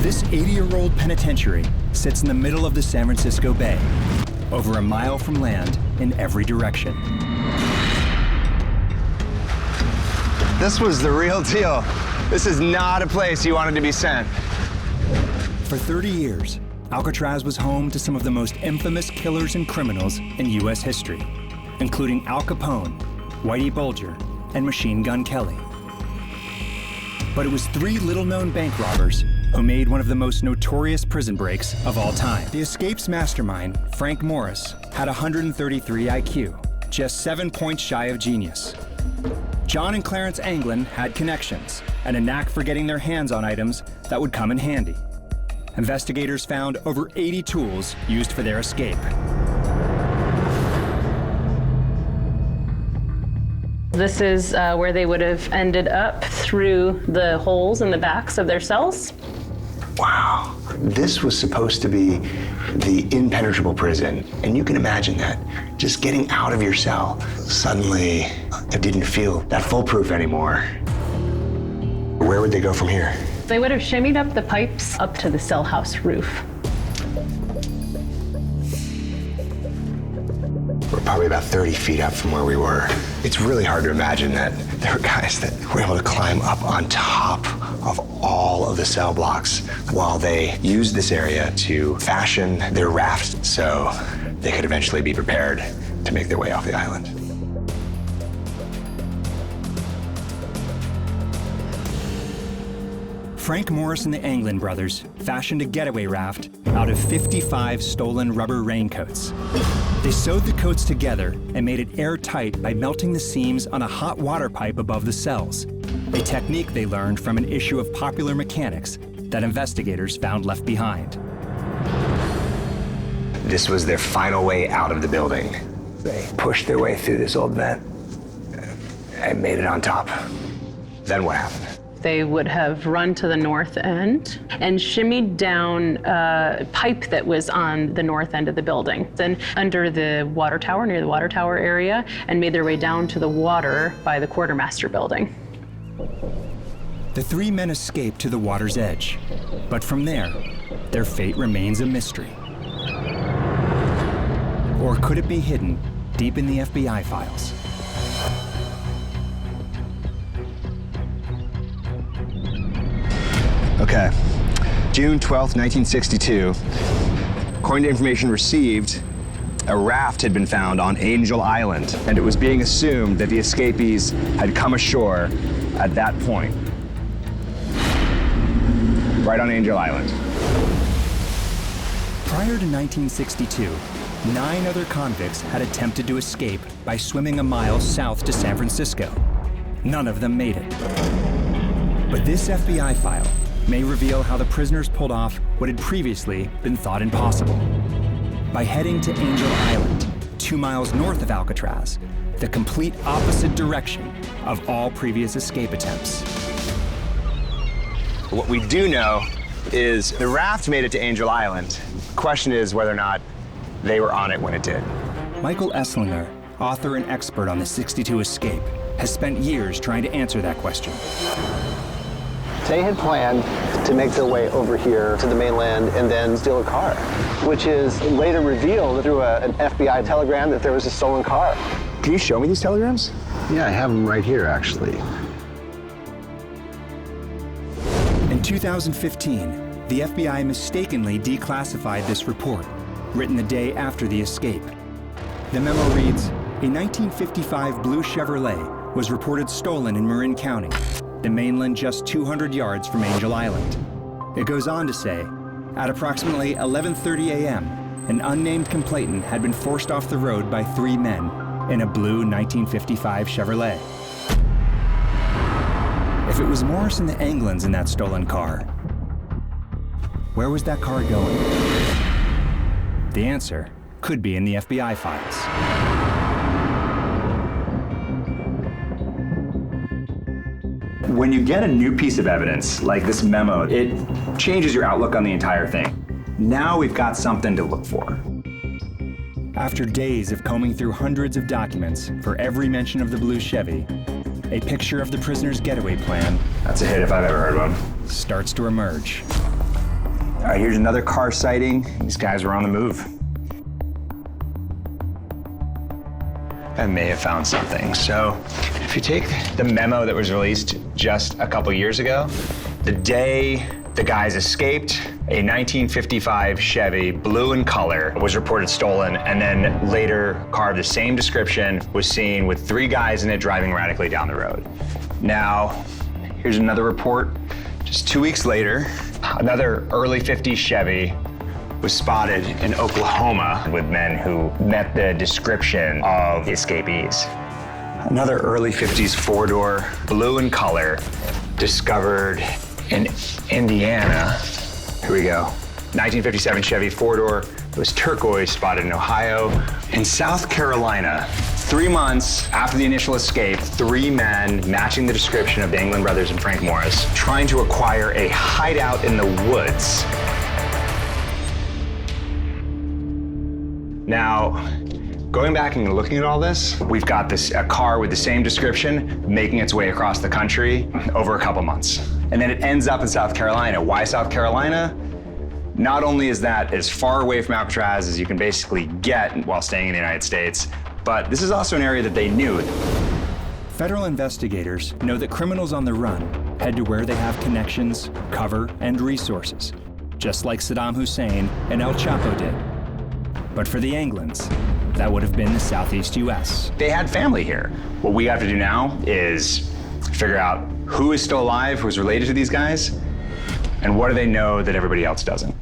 This 80-year-old penitentiary sits in the middle of the San Francisco Bay, over a mile from land in every direction. This was the real deal. This is not a place you wanted to be sent. For 30 years, Alcatraz was home to some of the most infamous killers and criminals in U.S. history, including Al Capone, Whitey Bulger, and Machine Gun Kelly. But it was three little-known bank robbers who made one of the most notorious prison breaks of all time. The escape's mastermind, Frank Morris, had 133 IQ, just 7 points shy of genius. John and Clarence Anglin had connections and a knack for getting their hands on items that would come in handy. Investigators found over 80 tools used for their escape. This is where they would have ended up through the holes in the backs of their cells. Wow. This was supposed to be the impenetrable prison. And you can imagine that. Just getting out of your cell, suddenly it didn't feel that foolproof anymore. Where would they go from here? They would have shimmied up the pipes up to the cell house roof. We're probably about 30 feet up from where we were. It's really hard to imagine that there were guys that were able to climb up on top of all of the cell blocks while they used this area to fashion their raft so they could eventually be prepared to make their way off the island. Frank Morris and the Anglin brothers fashioned a getaway raft out of 55 stolen rubber raincoats. They sewed the coats together and made it airtight by melting the seams on a hot water pipe above the cells, a technique they learned from an issue of Popular Mechanics that investigators found left behind. This was their final way out of the building. They pushed their way through this old vent and made it on top. Then what happened? They would have run to the north end and shimmied down a pipe that was on the north end of the building, then under the water tower, near the water tower area, and made their way down to the water by the quartermaster building. The three men escaped to the water's edge, but from there, their fate remains a mystery. Or could it be hidden deep in the FBI files? Okay, June 12th, 1962. According to information received, a raft had been found on Angel Island, and it was being assumed that the escapees had come ashore at that point. Right on Angel Island. Prior to 1962, 9 other convicts had attempted to escape by swimming a mile south to San Francisco. None of them made it. But this FBI file may reveal how the prisoners pulled off what had previously been thought impossible. By heading to Angel Island, 2 miles north of Alcatraz, the complete opposite direction of all previous escape attempts. What we do know is the raft made it to Angel Island. The question is whether or not they were on it when it did. Michael Esslinger, author and expert on the 62 escape, has spent years trying to answer that question. They had planned to make their way over here to the mainland and then steal a car, which is later revealed through an FBI telegram that there was a stolen car. Can you show me these telegrams? Yeah, I have them right here, actually. In 2015, the FBI mistakenly declassified this report, written the day after the escape. The memo reads, a 1955 blue Chevrolet was reported stolen in Marin County, the mainland just 200 yards from Angel Island. It goes on to say, at approximately 11:30 a.m., an unnamed complainant had been forced off the road by 3 men in a blue 1955 Chevrolet. If it was Morris and the Anglins in that stolen car, where was that car going? The answer could be in the FBI files. When you get a new piece of evidence, like this memo, it changes your outlook on the entire thing. Now we've got something to look for. After days of combing through hundreds of documents for every mention of the blue Chevy, a picture of the prisoner's getaway plan, That's a hit if I've ever heard one, starts to emerge. All right, here's another car sighting. These guys were on the move. I may have found something. So if you take the memo that was released just a couple years ago, the day the guys escaped, a 1955 Chevy, blue in color, was reported stolen, and then later, a car of the same description was seen with 3 guys in it driving erratically down the road. Now, here's another report. Just 2 weeks later, another early 50s Chevy was spotted in Oklahoma with men who met the description of the escapees. Another early 50s 4-door, blue in color, discovered in Indiana. Here we go. 1957 Chevy 4-door. It was turquoise, spotted in Ohio. In South Carolina, 3 months after the initial escape, 3 men matching the description of the Anglin brothers and Frank Morris, trying to acquire a hideout in the woods. Now, going back and looking at all this, we've got a car with the same description making its way across the country over a couple months. And then it ends up in South Carolina. Why South Carolina? Not only is that as far away from Alcatraz as you can basically get while staying in the United States, but this is also an area that they knew. Federal investigators know that criminals on the run head to where they have connections, cover, and resources, just like Saddam Hussein and El Chapo did. But for the Anglins, that would have been the Southeast US. They had family here. What we have to do now is figure out who is still alive, who's related to these guys, and what do they know that everybody else doesn't.